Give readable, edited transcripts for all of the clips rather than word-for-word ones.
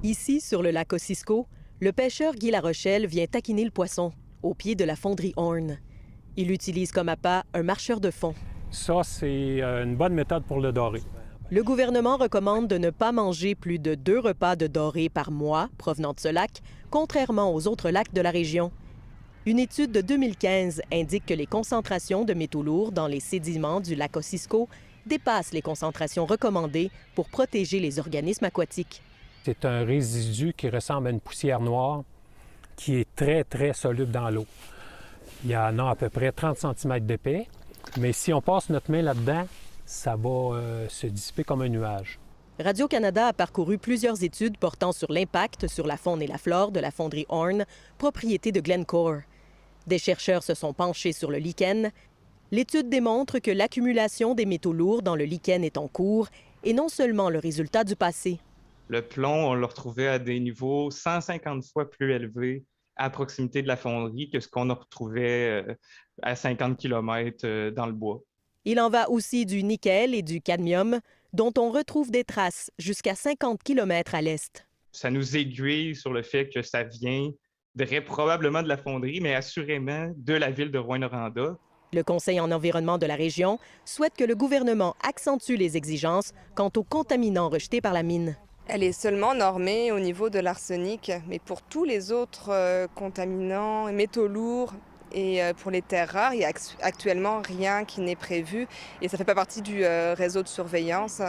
Ici, sur le lac Kosciuszko, le pêcheur Guy Larochelle vient taquiner le poisson, au pied de la fonderie Horn. Il utilise comme appât un marcheur de fond. Ça, c'est une bonne méthode pour le doré. Le gouvernement recommande de ne pas manger plus de 2 repas de doré par mois provenant de ce lac, contrairement aux autres lacs de la région. Une étude de 2015 indique que les concentrations de métaux lourds dans les sédiments du lac Kosciuszko dépassent les concentrations recommandées pour protéger les organismes aquatiques. C'est un résidu qui ressemble à une poussière noire qui est très, très soluble dans l'eau. Il y en a à peu près 30 cm d'épais, mais si on passe notre main là-dedans, ça va se dissiper comme un nuage. Radio-Canada a parcouru plusieurs études portant sur l'impact sur la faune et la flore de la fonderie Horn, propriété de Glencore. Des chercheurs se sont penchés sur le lichen. L'étude démontre que l'accumulation des métaux lourds dans le lichen est en cours et non seulement le résultat du passé. Le plomb, on le retrouvait à des niveaux 150 fois plus élevés à proximité de la fonderie que ce qu'on retrouvait à 50 km dans le bois. Il en va aussi du nickel et du cadmium, dont on retrouve des traces jusqu'à 50 km à l'est. Ça nous aiguille sur le fait que ça viendrait probablement de la fonderie, mais assurément de la ville de Rouyn-Noranda. Le Conseil en environnement de la région souhaite que le gouvernement accentue les exigences quant aux contaminants rejetés par la mine. Elle est seulement normée au niveau de l'arsenic, mais pour tous les autres contaminants, métaux lourds et pour les terres rares, il n'y a actuellement rien qui n'est prévu et ça ne fait pas partie du réseau de surveillance.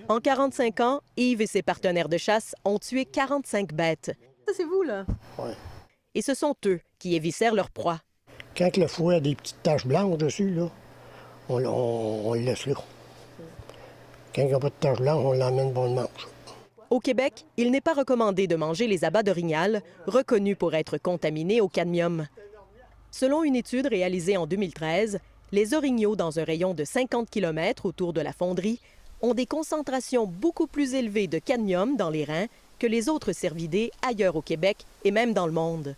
En 45 ans, Yves et ses partenaires de chasse ont tué 45 bêtes. Ça, c'est vous, là? Oui. Et ce sont eux qui éviscèrent leur proie. Quand le fouet a des petites taches blanches dessus, là, on le laisse là. Quand il n'y a pas de taches blanches, on l'emmène pour le mange. Au Québec, il n'est pas recommandé de manger les abats d'orignal, reconnus pour être contaminés au cadmium. Selon une étude réalisée en 2013, les orignaux dans un rayon de 50 km autour de la fonderie ont des concentrations beaucoup plus élevées de cadmium dans les reins que les autres cervidés ailleurs au Québec et même dans le monde.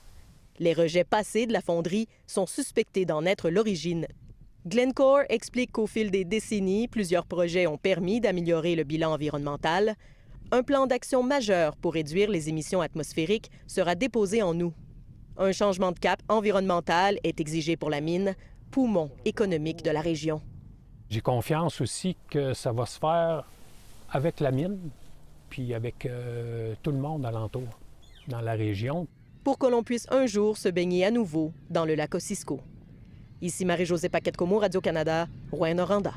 Les rejets passés de la fonderie sont suspectés d'en être l'origine. Glencore explique qu'au fil des décennies, plusieurs projets ont permis d'améliorer le bilan environnemental. Un plan d'action majeur pour réduire les émissions atmosphériques sera déposé en août. Un changement de cap environnemental est exigé pour la mine, poumon économique de la région. J'ai confiance aussi que ça va se faire avec la mine, puis avec tout le monde alentour, dans la région. Pour que l'on puisse un jour se baigner à nouveau dans le lac Kosciuszko. Ici Marie-Josée Paquette-Comeau, Radio-Canada, Rouyn-Noranda.